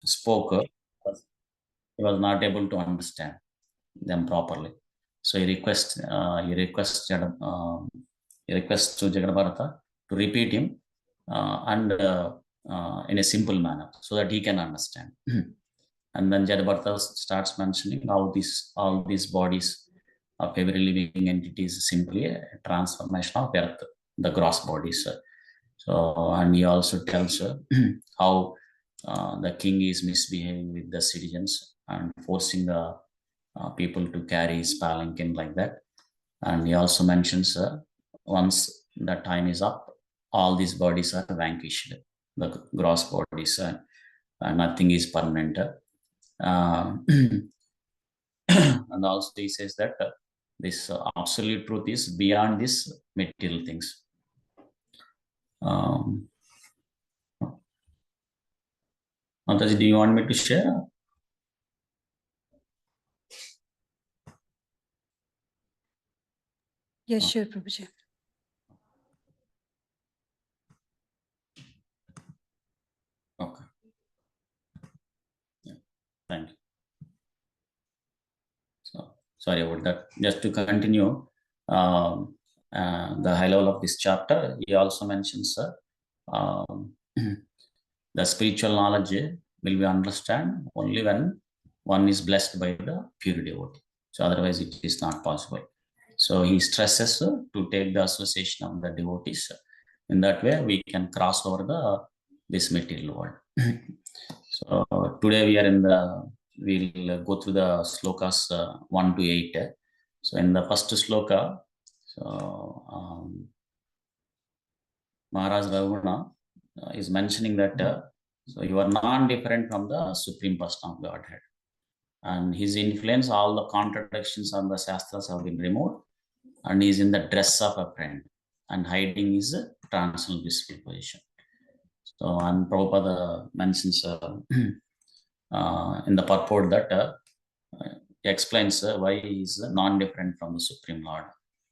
spoke, he was not able to understand them properly. So he requests to Jagannatha to repeat him and in a simple manner so that he can understand. And then Jagannatha starts mentioning how all these bodies of every living entity is simply a transformation of earth, the gross bodies. So, and he also tells how the king is misbehaving with the citizens and forcing the people to carry his palanquin like that. And he also mentions once the time is up, all these bodies are vanquished, the gross bodies, and nothing is permanent. And also he says that this absolute truth is beyond these material things. Mataji, do you want me to share? Yes, sure, Prabhuji. Okay. Yeah. Thank you. So sorry about that. Just to continue, the high level of this chapter, he also mentions the spiritual knowledge will be understand only when one is blessed by the pure devotee. So otherwise it is not possible. So he stresses to take the association of the devotees. In that way, we can cross over this material world. So today we'll go through the slokas 1 to 8. So in the first sloka, Maharaj Ravana is mentioning that so you are non-different from the Supreme Person of Godhead. And his influence, all the contradictions on the Shastras have been removed, and he is in the dress of a friend and hiding his transcendental blissful position. So, and Prabhupada mentions in the purport that explains why he is non-different from the Supreme Lord.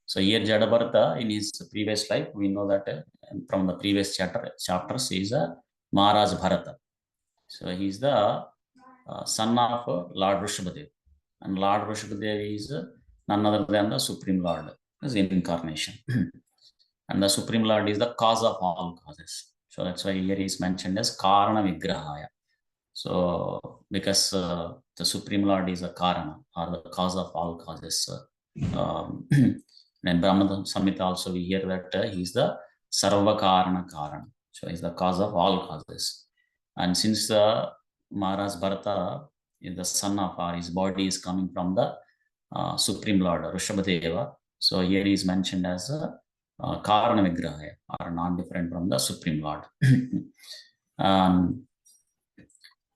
So here Jadabharata, in his previous life, we know that from the previous chapters, he is a Maharaj Bharata. So he is the son of Lord Rishabhadev. And Lord Rishabhadev is none other than the Supreme Lord, his incarnation. And the Supreme Lord is the cause of all causes. So that's why here he is mentioned as Karana Vigrahaya. So because the Supreme Lord is a Karana, or the cause of all causes. And Brahma Samhita also we hear that he is the Sarva Karana Karana. So he is the cause of all causes. And since Maharaj Bharata is the son of, his body is coming from the Supreme Lord, Rishabhadeva. So here he is mentioned as Karana Vigrahaya, or non-different from the Supreme Lord.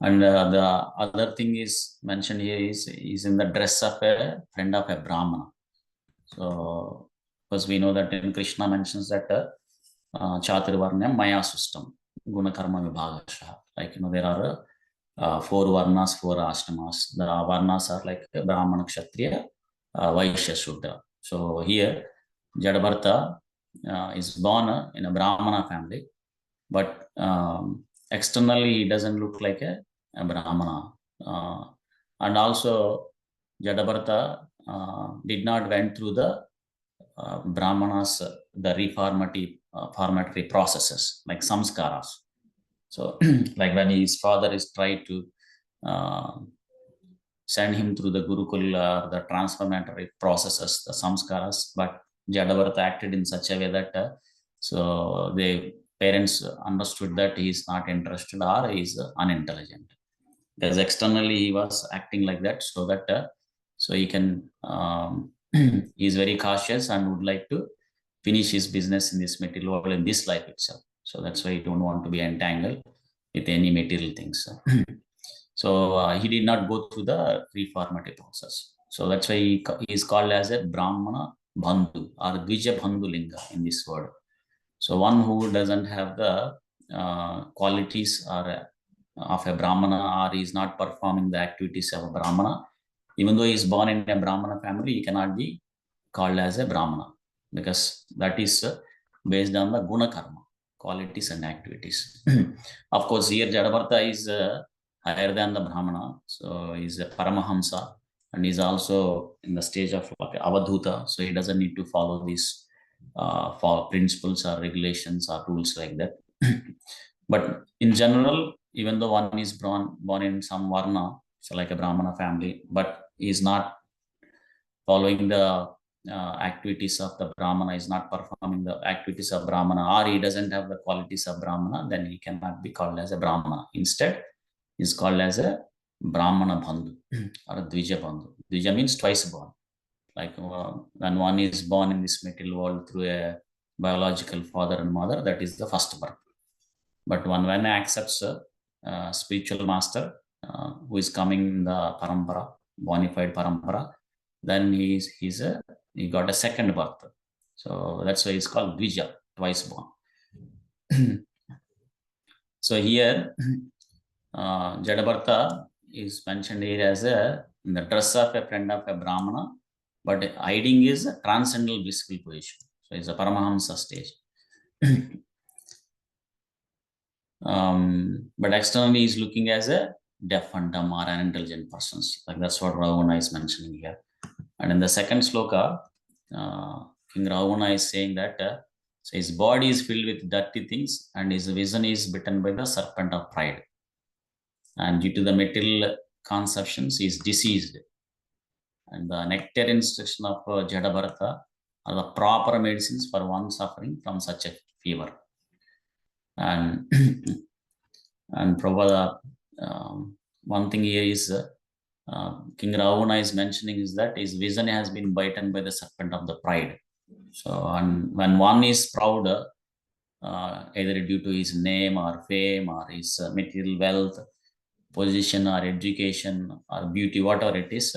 And the other thing is mentioned here is in the dress of a friend of a Brahmana. So, because we know that in Krishna mentions that Chaturvarnyam Maya Sustam, Guna Karma Vibhagasha. Like, there are 4 Varnas, 4 Ashtamas. The Varnas are like Brahmana, Kshatriya, Vaishya, Shudra. So here, Jadabharta is born in a Brahmana family, but externally he doesn't look like a Brahmana. And also Jadabharta did not went through the Brahmanas, the reformatory processes like samskaras. So like when his father is tried to send him through the Gurukula, the transformatory processes, the samskaras, but Jadabharata acted in such a way that so the parents understood that he is not interested or he is unintelligent. Because externally he was acting like that, so that so he can he is very cautious and would like to finish his business in this material world in this life itself. So that's why he don't want to be entangled with any material things. So he did not go through the reformative process. So that's why he is called as a Brahmana Bandhu or Dvija Bandhu Linga in this word. So one who doesn't have the qualities or of a Brahmana, or is not performing the activities of a Brahmana, even though he is born in a Brahmana family, he cannot be called as a Brahmana, because that is based on the Guna Karma, qualities and activities. Of course, here Jadabharta is higher than the Brahmana. So he's a Paramahamsa, and he's also in the stage of like Avadhuta. So he doesn't need to follow these for principles or regulations or rules like that. But in general, even though one is born in some Varna, so like a Brahmana family, but he's not following the activities of the Brahmana, is not performing the activities of Brahmana, or he doesn't have the qualities of Brahmana, then he cannot be called as a Brahmana. Instead, is called as a Brahmana Bandhu or a Dvija Bandhu. Dvija means twice born. Like when one is born in this material world through a biological father and mother, that is the first birth. But when accepts a spiritual master who is coming in the parampara, bonified parampara, then he got a second birth. So that's why it's called Dvija, twice born. So here, Jadabartha is mentioned here as in the dress of a friend of a Brahmana, but hiding is a transcendental blissful position. So it's a Paramahamsa stage. But externally is looking as a deaf and dumb or unintelligent persons. Like that's what Ravana is mentioning here. And in the second sloka, King Ravana is saying that so his body is filled with dirty things and his vision is bitten by the serpent of pride. And due to the material conceptions, he is diseased. And the nectar instruction of Jadabharata are the proper medicines for one suffering from such a fever. And and Prabhupada, one thing here is King Ravana is mentioning is that his vision has been bitten by the serpent of the pride. So, and when one is proud, either due to his name or fame or his material wealth, position or education or beauty, whatever it is,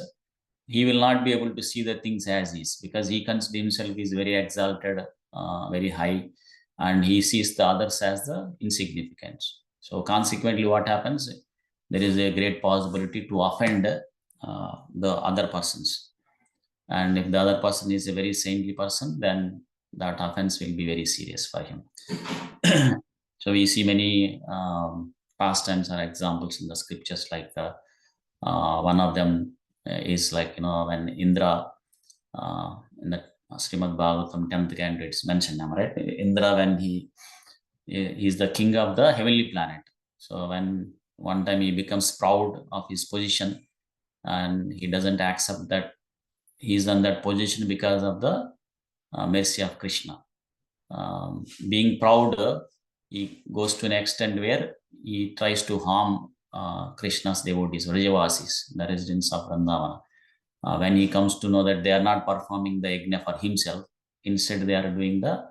he will not be able to see the things as is, because he considers himself is very exalted, very high, and he sees the others as the insignificant. So consequently, what happens? There is a great possibility to offend the other persons. And if the other person is a very saintly person, then that offense will be very serious for him. So we see many pastimes or examples in the scriptures, like one of them is like, when Indra, in the Srimad Bhagavatam 10th canto, it's mentioned, right? Indra, when he is the king of the heavenly planet. So when one time he becomes proud of his position and he doesn't accept that he is in that position because of the mercy of Krishna. Being proud, he goes to an extent where he tries to harm Krishna's devotees, Vrajavasis, the residents of Vrindavana. When he comes to know that they are not performing the yajna for himself, instead they are doing the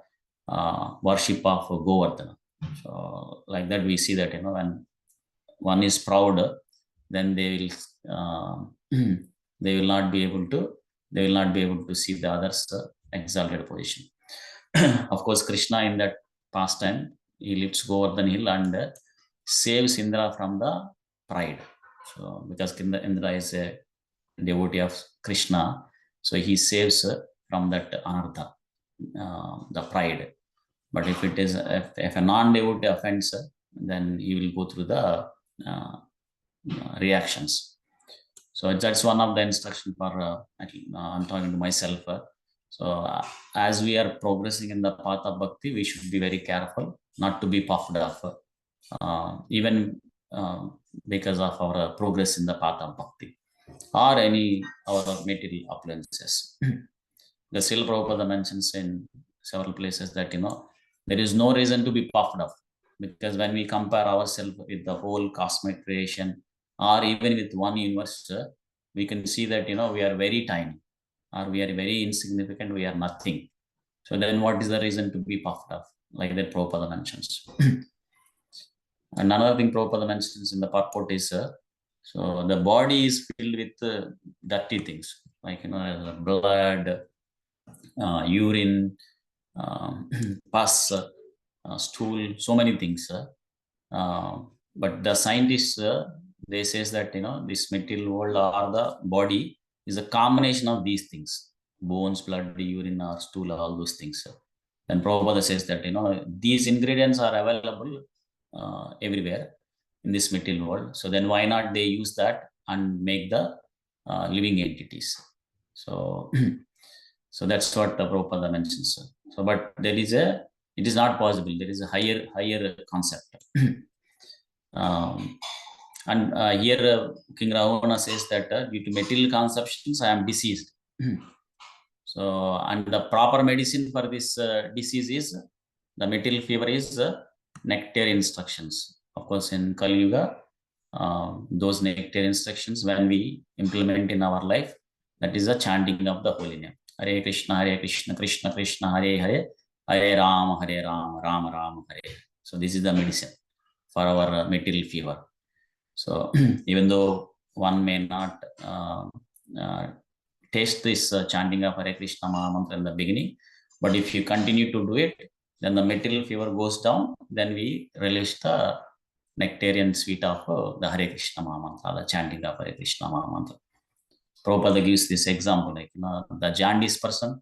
worship of Govardhana. So like that, we see that when one is proud, then they will not be able to see the others exalted position. Of course, Krishna in that pastime, he lifts Govardhan hill and saves Indra from the pride. So because Indra is a devotee of Krishna, so he saves from that anartha, the pride. But if it is if a non-devotee offends, then he will go through the reactions. So that's one of the instruction for I'm talking to myself. So as we are progressing in the path of bhakti, we should be very careful not to be puffed up, even because of our progress in the path of bhakti or any our material opulences. The Srila Prabhupada mentions in several places that there is no reason to be puffed up, because when we compare ourselves with the whole cosmic creation or even with one universe, we can see that we are very tiny, or we are very insignificant, we are nothing. So then what is the reason to be puffed up? Like that Prabhupada mentions. And another thing Prabhupada mentions in the purport is, so the body is filled with dirty things, like blood, urine, pus, stool, so many things. But the scientists, they says that this material world or the body is a combination of these things: bones, blood, urine, or stool, all those things. Then Prabhupada says that these ingredients are available everywhere, in this material world. So then why not they use that and make the living entities? So, so that's what Prabhupada mentions. So, but it is not possible. There is a higher concept. And here King Ravana says that due to material conceptions, I am diseased. So, and the proper medicine for this disease is the material fever is nectarian instructions. Of course, in Kali Yuga, those nectarian instructions, when we implement in our life, that is a chanting of the holy name. Hare Krishna, Krishna Krishna, Hare Hare, Hare Rama, Rama Rama, Hare. So this is the medicine for our material fever. So even though one may not taste this chanting of Hare Krishna Maha Mantra in the beginning, but if you continue to do it, then the material fever goes down. Then we release the nectarian sweet of the Hare Krishna Maha Mantra, the chanting of Hare Krishna Maha Mantra. Prabhupada gives this example, like the jaundice person.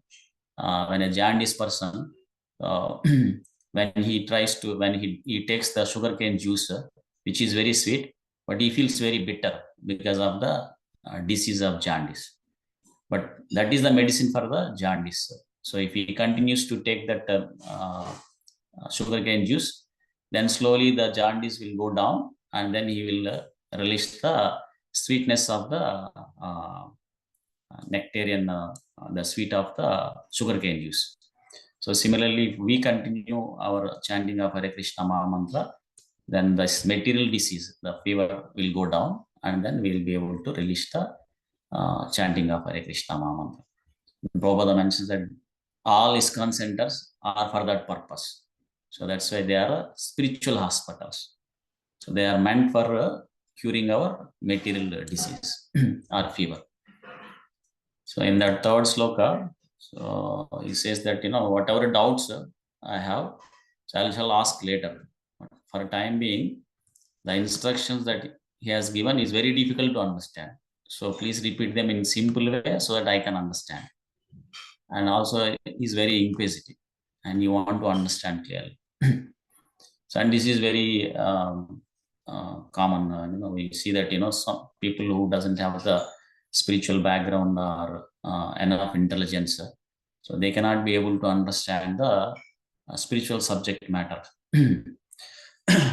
When a jaundice person, when he takes the sugarcane juice, which is very sweet, but he feels very bitter because of the disease of jaundice. But that is the medicine for the jaundice. So if he continues to take that sugarcane juice, then slowly the jaundice will go down, and then he will release the sweetness of the nectarian, the sweet of the sugarcane juice. So similarly, if we continue our chanting of Hare Krishna Maha Mantra, then this material disease, the fever will go down, and then we will be able to release the chanting of Hare Krishna Maha Mantra. Prabhupada mentions that all ISKCON centers are for that purpose. So that's why they are spiritual hospitals. So they are meant for curing our material disease or fever. So in that third sloka, so he says that, whatever doubts I have, so I shall ask later. For a time being, the instructions that he has given is very difficult to understand. So please repeat them in simple way so that I can understand. And also he's very inquisitive and you want to understand clearly. So, and this is very common. We see that, some people who doesn't have the spiritual background or enough intelligence, so they cannot be able to understand the spiritual subject matter.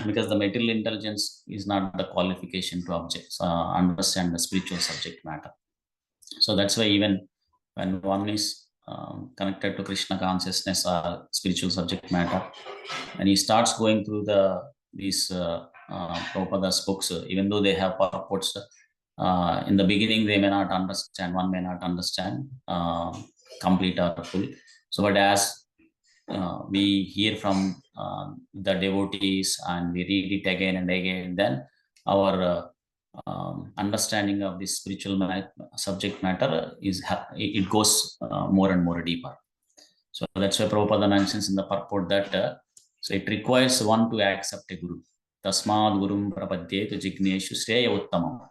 Because the material intelligence is not the qualification to understand the spiritual subject matter. So that's why even when one is connected to Krishna consciousness or spiritual subject matter, and he starts going through these Prabhupada's books, even though they have purports, in the beginning they may not understand, one may not understand complete or full. So but as we hear from the devotees and we read it again and again, then our understanding of this spiritual subject matter it goes more and more deeper. So that's why Prabhupada mentions in the purport that so it requires one to accept a guru. Tasmad gurum prapadyetu jigneshu sreya uttamam.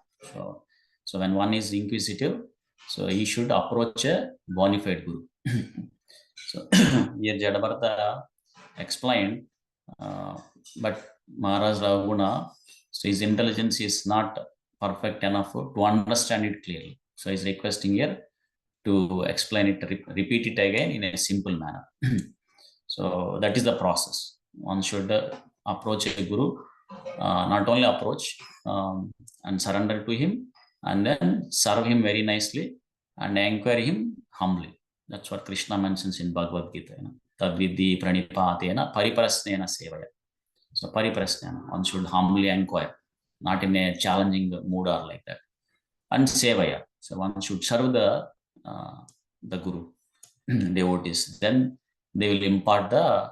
So when one is inquisitive, so he should approach a bona fide guru. So here Jadabharata explained, but Maharaj Ravuna, so his intelligence is not perfect enough to understand it clearly. So he's requesting here to explain it, repeat it again in a simple manner. So that is the process. One should approach a guru, not only approach and surrender to him, and then serve him very nicely and inquire him humbly. That's what Krishna mentions in Bhagavad Gita. Tadvidhi pranipatena pariprasnena sevaya. So pariprasnena, one should humbly inquire, not in a challenging mood or like that. And sevaya, so one should serve the guru, devotees. Then they will impart the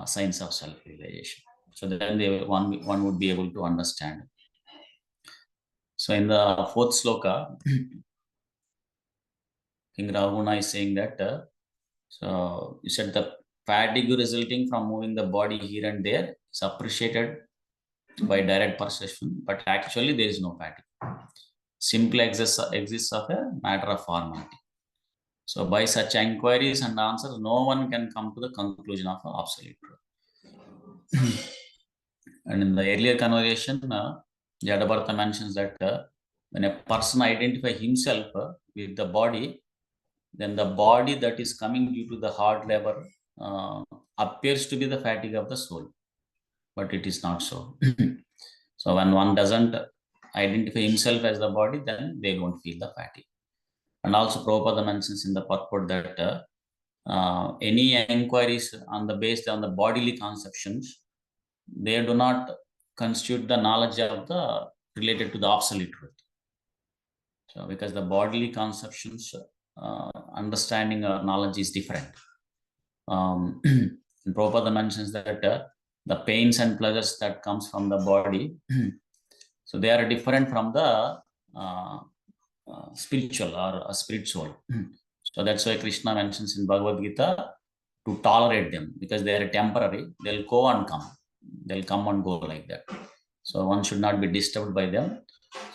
science of self-realization. So then one would be able to understand. So in the fourth sloka, King Ravuna is saying that, so you said the fatigue resulting from moving the body here and there is appreciated by direct perception, but actually there is no fatigue. Simply exists of a matter of formality. So by such inquiries and answers, no one can come to the conclusion of absolute truth. And in the earlier conversation, Jadabharta mentions that when a person identifies himself with the body, then the body that is coming due to the hard labor appears to be the fatigue of the soul, but it is not so. So when one doesn't identify himself as the body, then they don't feel the fatigue. And also Prabhupada mentions in the purport that any inquiries based on the bodily conceptions, they do not constitute the knowledge of the related to the absolute truth. So because the bodily conceptions, understanding or knowledge is different. Prabhupada mentions that the pains and pleasures that comes from the body, so they are different from the spiritual or a spirit soul. So that's why Krishna mentions in Bhagavad Gita to tolerate them, because they are temporary. They'll go and come. They'll come and go like that. So one should not be disturbed by them.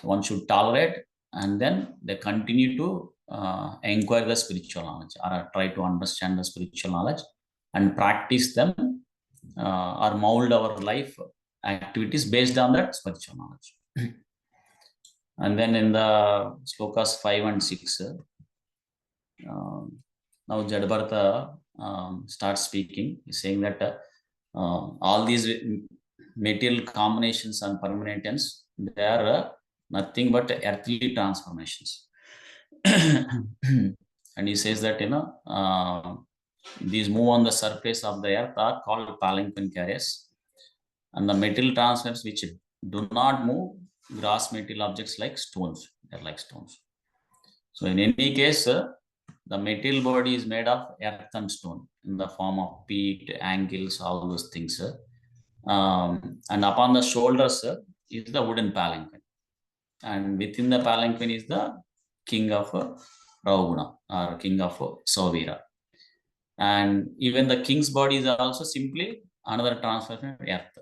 So one should tolerate, and then they continue to inquire the spiritual knowledge or try to understand the spiritual knowledge and practice them or mold our life activities based on that spiritual knowledge. And then in the slokas 5 and 6, now Jadabharta starts speaking. He's saying that all these material combinations and permanence, they are nothing but earthly transformations. And he says that, these move on the surface of the earth are called palanquin carriers. And the material transformations which do not move, gross material objects like stones, they're like stones. So in any case, the material body is made of earth and stone in the form of peat, angles, all those things. And upon the shoulders is the wooden palanquin. And within the palanquin is the king of Ravaguna or king of Sauvira. And even the king's body is also simply another transformation of earth.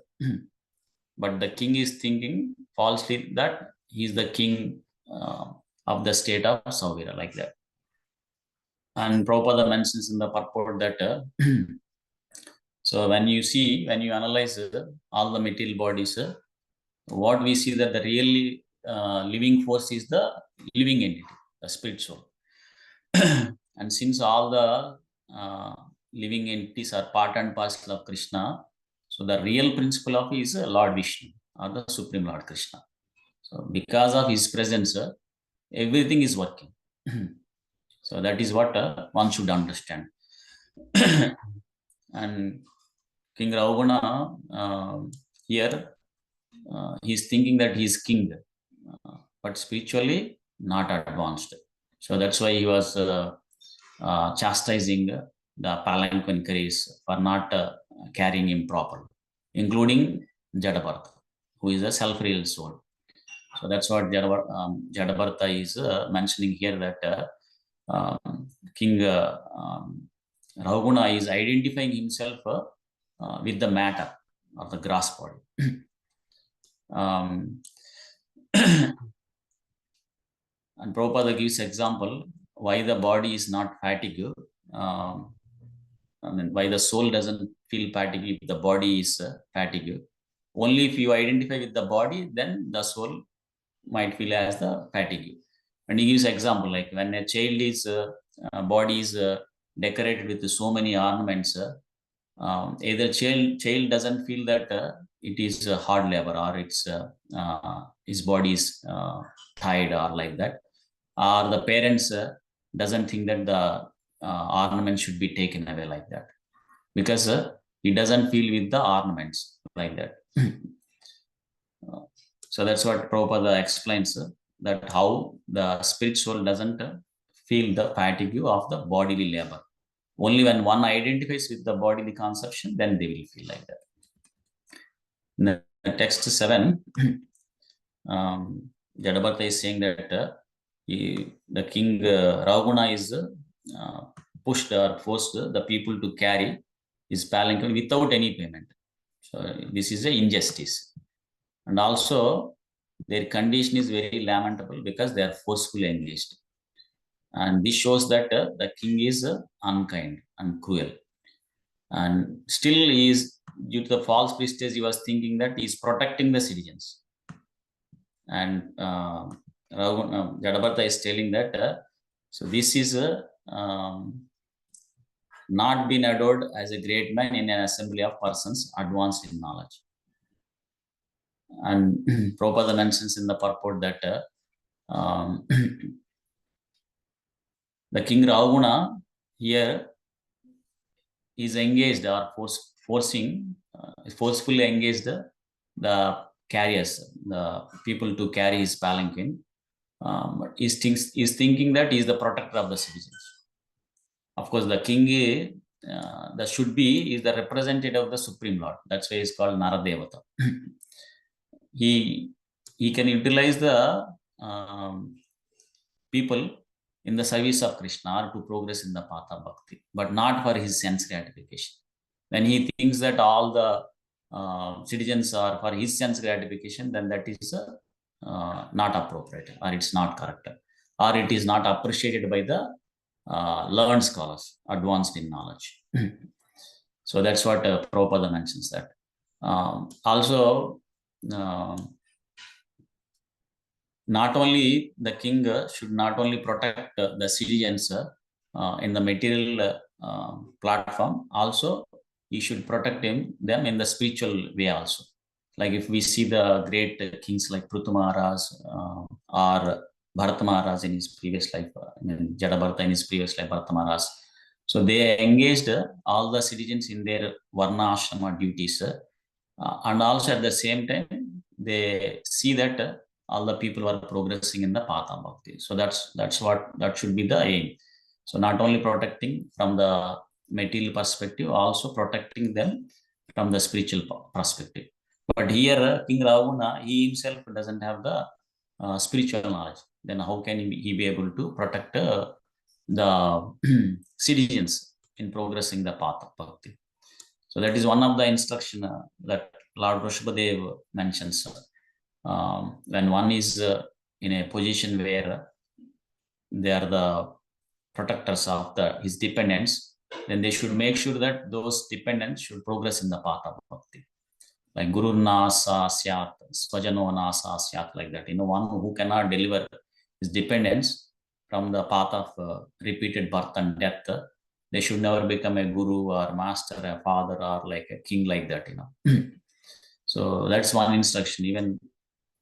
But the king is thinking falsely that he is the king of the state of Sauvira, like that. And Prabhupada mentions in the purport that so when you analyze all the material bodies, what we see that the really living force is the living entity, the spirit soul. And since all the living entities are part and parcel of Krishna, so the real principle of is Lord Vishnu or the Supreme Lord Krishna. So because of his presence, everything is working. So that is what one should understand. And King Ravaguna here, he's thinking that he's king, but spiritually not advanced. So that's why he was chastising the palanquin carriers for not carrying him properly, including Jadabharta, who is a self-real soul. So that's what Jadabharta is mentioning here, that King Ravaguna is identifying himself with the matter of the gross body. And Prabhupada gives example why the body is not fatigue. Why the soul doesn't feel fatigue if the body is fatigue. Only if you identify with the body, then the soul might feel as the fatigue. And he gives example like when a child is body is decorated with so many ornaments, either child doesn't feel that it is hard labor, or it's his body is tired or like that, or the parents doesn't think that the ornament should be taken away like that, because he doesn't feel with the ornaments like that. So that's what Prabhupada explains, that how the spirit soul doesn't feel the fatigue of the bodily labor. Only when one identifies with the bodily conception, then they will feel like that. In the text 7, Jadabharta is saying that the king Ravaguna is pushed or forced the people to carry his palanquin without any payment. So this is an injustice. And also their condition is very lamentable because they are forcefully engaged. And this shows that the king is unkind and cruel. And still he is due to the false prestige, he was thinking that he is protecting the citizens. And Jadabharata is telling that, so this is not been adored as a great man in an assembly of persons advanced in knowledge. And Prabhupada mentions in the purport that the King Ravana here is engaged or forcefully engaged the carriers, the people to carry his palanquin. He's thinking that he is the protector of the citizens. Of course, the king the should be is the representative of the Supreme Lord. That's why he's called Naradevata. He can utilize the people in the service of Krishna or to progress in the path of bhakti, but not for his sense gratification. When he thinks that all the citizens are for his sense gratification, then that is not appropriate, or it's not correct, or it is not appreciated by the learned scholars advanced in knowledge. So that's what Prabhupada mentions that. Also, not only the king should not only protect the citizens in the material platform, also he should protect them in the spiritual way also. Like if we see the great kings like Prithu Maharaj or Bharata Maharaj in his previous life, Jadabharata in his previous life, Bharata Maharaj. So they engaged all the citizens in their Varna Ashrama duties, and also at the same time they see that all the people were progressing in the path of bhakti. So that should be the aim. So not only protecting from the material perspective, also protecting them from the spiritual perspective. But here King Ravana, he himself doesn't have the spiritual knowledge. Then how can he be able to protect the citizens in progressing the path of bhakti? So that is one of the instruction that Lord Vrishabhadev mentions. When one is in a position where they are the protectors of his dependents, then they should make sure that those dependents should progress in the path of bhakti. Like Guru Nasa Syat, Swajano Nasa Syat, like that. One who cannot deliver his dependents from the path of repeated birth and death, they should never become a guru or master, a father, or like a king like that. So that's one instruction. Even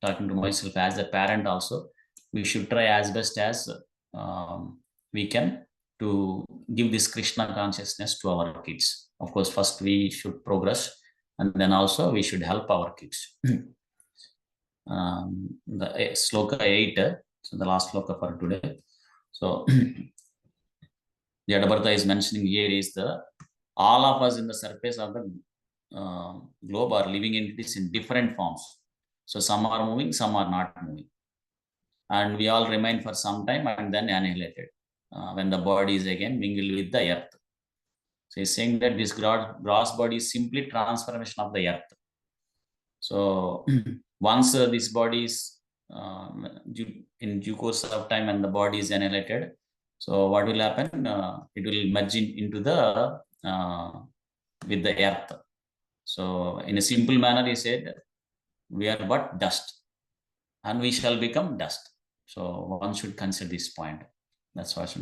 talking to myself as a parent also, we should try as best as we can to give this Krishna consciousness to our kids. Of course, first we should progress, and then also we should help our kids. The sloka 8, so the last sloka for today. So Jadabharata is mentioning here is all of us in the surface of the globe are living entities in different forms. So some are moving, some are not moving. And we all remain for some time and then annihilated when the body is again mingled with the earth. So he's saying that this gross body is simply transformation of the earth. So once this body is in due course of time and the body is annihilated, so what will happen? It will merge into the with the earth. So in a simple manner, he said, we are but dust, and we shall become dust. So one should consider this point. That's what.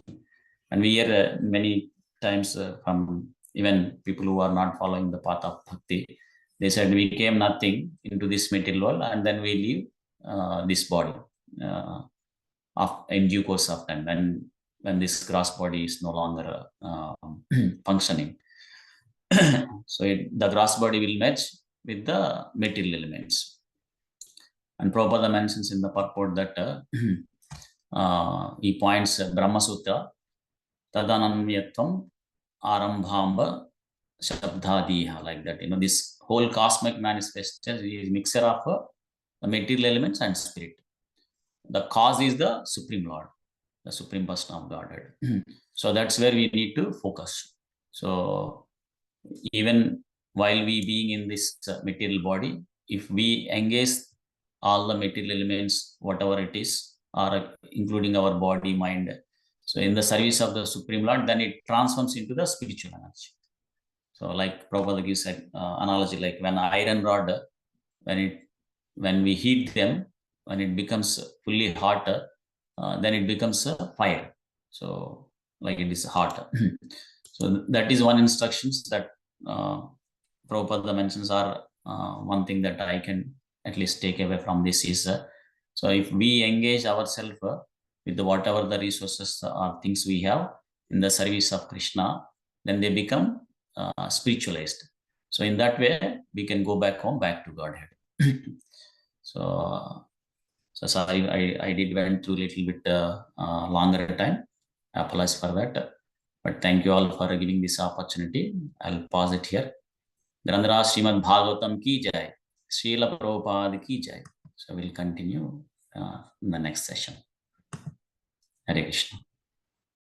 And we hear many times from even people who are not following the path of bhakti. They said we came nothing into this material world, and then we leave this body in due course of time when this gross body is no longer functioning. So the gross body will merge with the material elements. And Prabhupada mentions in the purport that he points Brahma Sutra, Tadanamyatvam Arambhamba Shabdhadiha, like that. This whole cosmic manifestation is a mixture of the material elements and spirit. The cause is the Supreme Lord, the Supreme Person of Godhead. So that's where we need to focus. So even while we being in this material body, if we engage all the material elements, whatever it is, or including our body, mind, so in the service of the Supreme Lord, then it transforms into the spiritual energy. So like Prabhupada gives an analogy, like when iron rod, when we heat them, when it becomes fully hot, then it becomes fire. So like it is hot. So that is one instructions that Prabhupada mentions are one thing that I can at least take away from this is so if we engage ourselves with whatever the resources or things we have in the service of Krishna, then they become spiritualized. So in that way, we can go back home, back to Godhead. So, so sorry, I did went through a little bit longer time. I apologize for that. But thank you all for giving this opportunity. I'll pause it here. Grandhara Srimad Bhagavatam ki jai. Srila Prabhupada ki jai. So we'll continue in the next session. Hare Krishna.